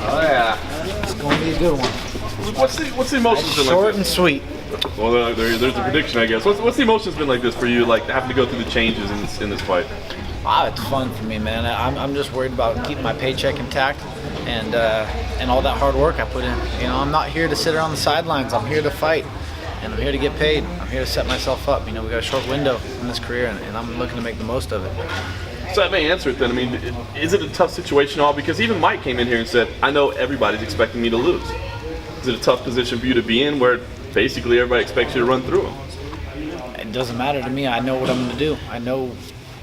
Oh yeah. It's going to be a good one. What's the emotions been like Short this? and sweet. Well, there's a prediction, I guess. What's the emotions been like this for you, like having to go through the changes in this fight? Wow, it's fun for me, man. I'm just worried about keeping my paycheck intact and all that hard work I put in. You know, I'm not here to sit around the sidelines. I'm here to fight, and I'm here to get paid. I'm here to set myself up. You know, we got a short window in this career, and I'm looking to make the most of it. So that may answer it then. I mean, is it a tough situation at all? Because even Mike came in here and said, I know everybody's expecting me to lose. Is it a tough position for you to be in where basically everybody expects you to run through them? It doesn't matter to me. I know what I'm going to do. I know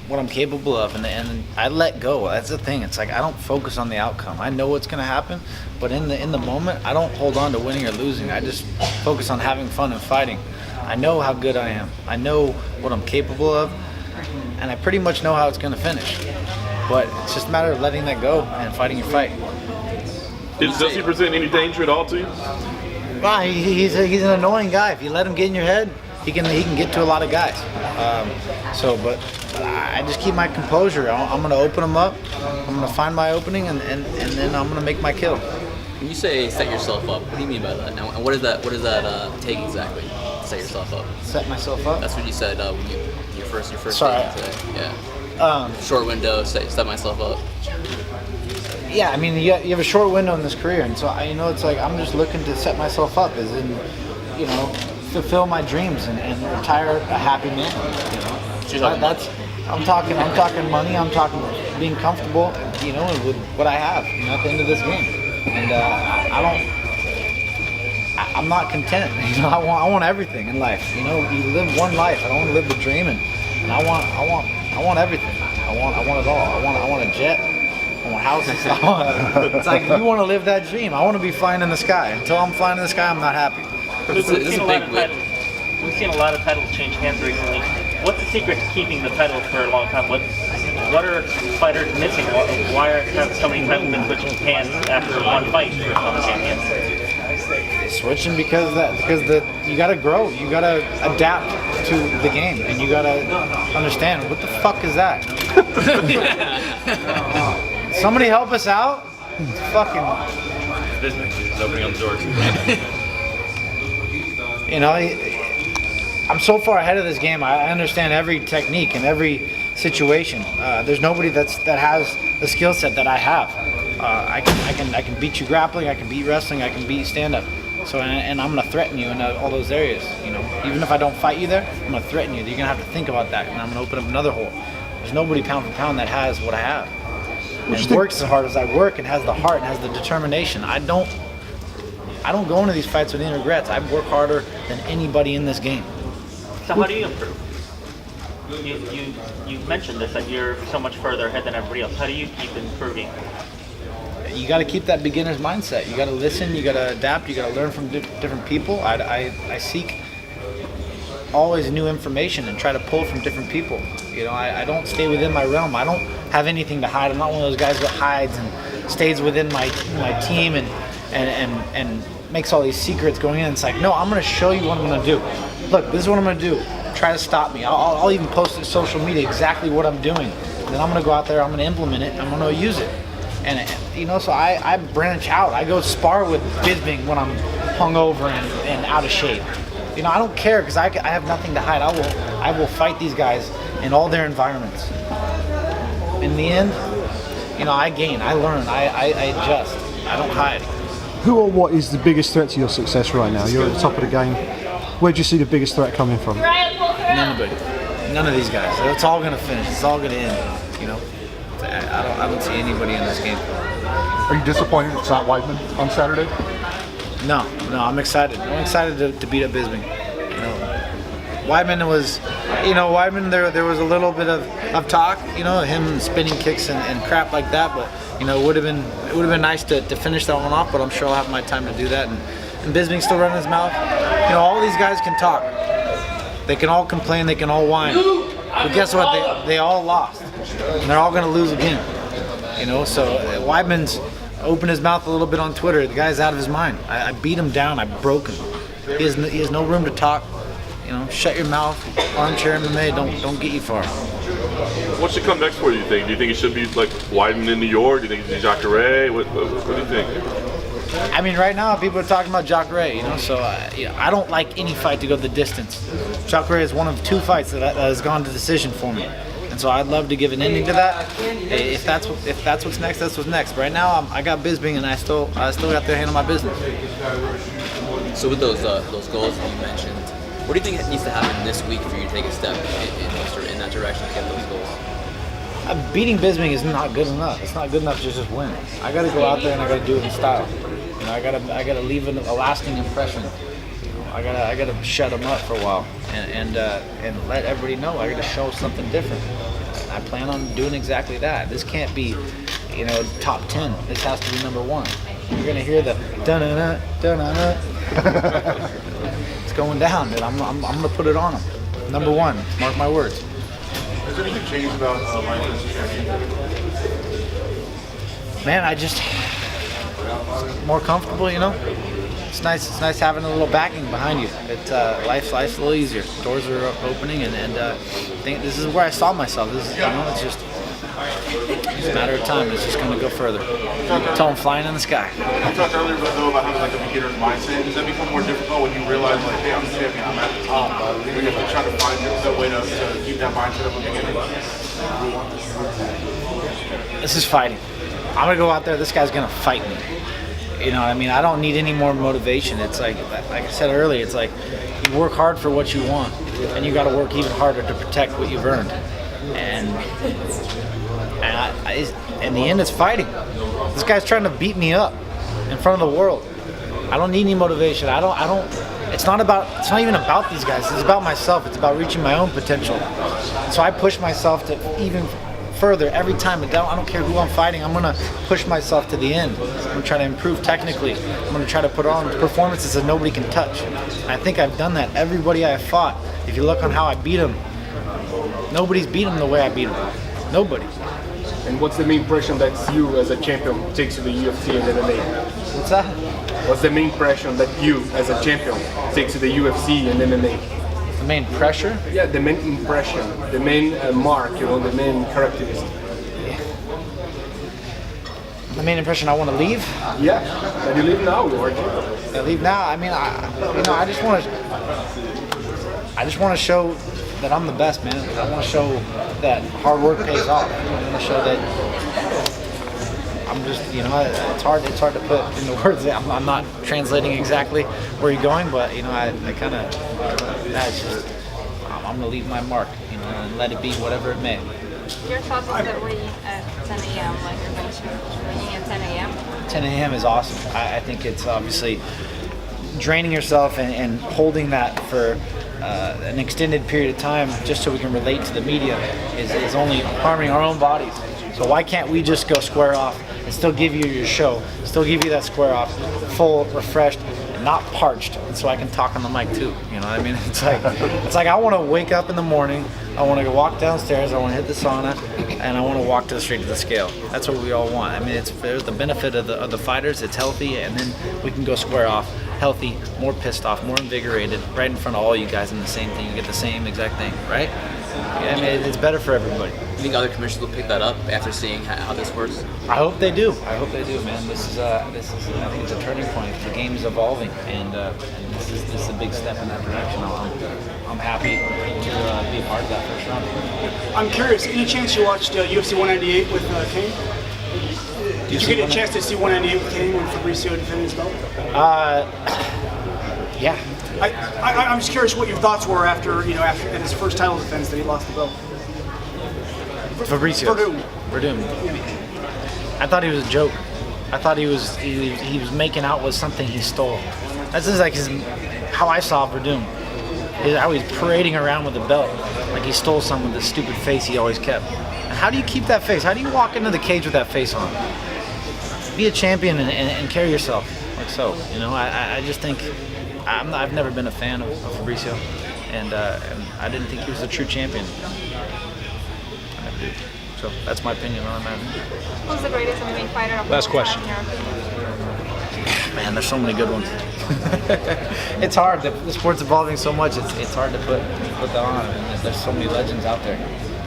what I'm capable of, and I let go. That's the thing. It's like I don't focus on the outcome. I know what's going to happen, but in the moment, I don't hold on to winning or losing. I just focus on having fun and fighting. I know how good I am. I know what I'm capable of, and I pretty much know how it's going to finish. But it's just a matter of letting that go and fighting your fight. Does he present any danger at all to you? Well, he's an annoying guy. If you let him get in your head, he can get to a lot of guys. But I just keep my composure. I'm going to open him up. I'm going to find my opening, and then I'm going to make my kill. When you say set yourself up, what do you mean by that? And what does that take exactly? Set yourself up. Set myself up. That's what you said when your first Sorry. statement today. Yeah. Short window. Set myself up. Yeah, I mean, you have a short window in this career, and so it's like I'm just looking to set myself up, as in, fulfill my dreams and retire a happy man. I'm talking money. I'm talking being comfortable, with what I have, at the end of this game. And I'm not content. I want everything in life. You live one life. I don't want to live the dream, and I want everything. I want it all. I want a jet. I want houses. It's like you want to live that dream. I want to be flying in the sky. Until I'm flying in the sky, I'm not happy. It's a big win. We've seen a lot of titles change hands recently. What's the secret to keeping the title for a long time? What are fighters missing? Why have so many titles been switching hands after one fight on the champions? Switching because you got to grow. You got to adapt to the game, and you got to understand what the fuck is that. Somebody help us out. Fucking. Bisping is opening up the doors. I'm so far ahead of this game. I understand every technique and every situation. There's nobody that has the skill set that I have. I can beat you grappling. I can beat wrestling. I can beat stand up. So and I'm gonna threaten you in all those areas. Even if I don't fight you there, I'm gonna threaten you. You're gonna have to think about that, and I'm gonna open up another hole. There's nobody pound for pound that has what I have. And works as hard as I work, and has the heart and has the determination. I don't go into these fights with any regrets. I work harder than anybody in this game. So how do you improve? You mentioned this, that you're so much further ahead than everybody else. How do you keep improving? You got to keep that beginner's mindset. You got to listen. You got to adapt. You got to learn from different people. I seek always new information and try to pull from different people. I don't stay within my realm. I don't have anything to hide. I'm not one of those guys that hides and stays within my team and makes all these secrets going in. It's like, no, I'm going to show you what I'm going to do. Look, this is what I'm going to do. Try to stop me. I'll even post on social media exactly what I'm doing. And then I'm going to go out there, I'm going to implement it, I'm going to use it. And so I branch out. I go spar with Bisping when I'm hungover and out of shape. I don't care because I have nothing to hide. I will fight these guys in all their environments. In the end, I gain, I learn, I adjust. I don't hide. Who or what is the biggest threat to your success right now? You're at the top of the game. Where do you see the biggest threat coming from? Nobody. None of these guys. It's all going to finish. It's all going to end. I don't see anybody in this game. Are you disappointed it's not Weidman on Saturday? No, I'm excited. I'm excited to beat up Bisping. Weidman was, there was a little bit of talk, him spinning kicks and crap like that, but it would have been nice to finish that one off, but I'm sure I'll have my time to do that. And Bisping's still running his mouth. All these guys can talk. They can all complain, they can all whine. But guess what? They all lost. And they're all going to lose again. So Weidman's opened his mouth a little bit on Twitter. The guy's out of his mind. I beat him down. I broke him. He has no room to talk. Shut your mouth. Armchair MMA don't get you far. What should come next for you? Do you think it should be like Weidman in New York? Do you think it's Jacare? What do you think? I mean, right now people are talking about Jacare, so I don't like any fight to go the distance. Jacare is one of 2 fights that has gone to decision for me, and so I'd love to give an ending to that. If that's what's next, that's what's next. But right now, I got Bisping, and I still got to handle my business. So with those goals that you mentioned, what do you think needs to happen this week for you to take a step in that direction to get those goals? Beating Bisping is not good enough. It's not good enough to just win. I got to go out there and I got to do it in style. I got to leave a lasting impression. I gotta shut them up for a while and let everybody know. I gotta show something different. I plan on doing exactly that. This can't be, top 10. This has to be number 1. You're gonna hear the da-na-na, da-na-na. It's going down, dude. I'm gonna put it on them. Number 1. Mark my words. Has anything changed about Michael Bisping? Man, I just more comfortable, It's nice having a little backing behind you. Life's a little easier. Doors are opening, and I think this is where I saw myself. This is, it's just a matter of time. It's just going to go further. Until I'm flying in the sky. You talked earlier though about having like a beginner's mindset. Does that become more difficult when you realize like, hey, I'm the champion, I'm at the top? You're going to try to find the way to keep that mindset of a beginner. This is fighting. I'm gonna go out there. This guy's gonna fight me. You know what I mean? I don't need any more motivation. It's like I said earlier. It's like you work hard for what you want, and you got to work even harder to protect what you've earned. And in the end, it's fighting. This guy's trying to beat me up in front of the world. I don't need any motivation. I don't. It's not even about these guys. It's about myself. It's about reaching my own potential. So I push myself to even further every time. I don't care who I'm fighting. I'm gonna push myself to the end. I'm gonna try to improve technically. I'm gonna try to put on performances that nobody can touch. I think I've done that. Everybody I fought, if you look on how I beat them, nobody's beat them the way I beat them. Nobody. And what's the main impression that you as a champion takes to the UFC and MMA? What's that? What's the main impression that you as a champion takes to the UFC and MMA? The main pressure? Yeah, the main impression, the main mark, the main characteristic. The main impression I want to leave? Yeah, that you leave now, or I leave now. I mean, I just want to show that I'm the best, man. I want to show that hard work pays off. I want to show that I'm just, it's hard to put into words. I'm not translating exactly where you're going, but I'm gonna leave my mark, and let it be whatever it may. Your thoughts on the weigh at 10 a.m. like you're mentioning, weighing at 10 a.m. 10 a.m. is awesome. I think it's obviously draining yourself and holding that for an extended period of time just so we can relate to the media is only harming our own bodies. So why can't we just go square off and still give you your show, still give you that square off, full, refreshed, and not parched, and so I can talk on the mic too. You know what I mean? It's like I want to wake up in the morning, I want to go walk downstairs, I want to hit the sauna, and I want to walk straight to the scale. That's what we all want. I mean, there's the benefit of the fighters. It's healthy, and then we can go square off, healthy, more pissed off, more invigorated, right in front of all you guys in the same thing. You get the same exact thing, right? Yeah, I mean, it's better for everybody. You think other commissioners will pick that up after seeing how this works? I hope they do. Man. This is I think it's a turning point. The game's evolving, and this is a big step in that direction. I'm happy to be a part of that first round. I'm curious. Any chance you watched UFC 198 with Kane? Did you get a chance to see 198 with Kane when Fabricio defended his belt? Yeah. I'm just curious what your thoughts were after his first title defense that he lost the belt. Fabricio. Verdum. Yeah. I thought he was a joke. I thought he was making out with something he stole. That's just like how I saw Verdum. How he's parading around with the belt like he stole something with the stupid face he always kept. And how do you keep that face? How do you walk into the cage with that face on? Be a champion and carry yourself like so. I just think I've never been a fan of Fabricio, and I didn't think he was a true champion. I never did. So that's my opinion on that. Who's the greatest MMA fighter of Last all question. time, in your opinion? Man, there's so many good ones. It's hard. The sport's evolving so much. It's hard to put that on. I mean, there's so many legends out there.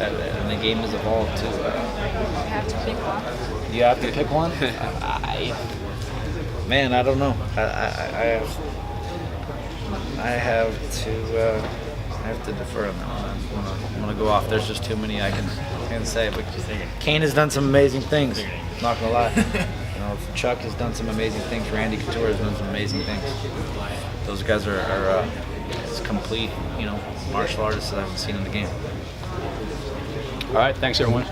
and the game has evolved too. You have to pick one. You have to pick one. Man, I don't know. I have to defer on that one. I'm gonna go off. There's just too many I can say. But Kane has done some amazing things. Not gonna lie. Chuck has done some amazing things. Randy Couture has done some amazing things. Those guys are as complete, martial artists that I haven't seen in the game. All right, thanks everyone.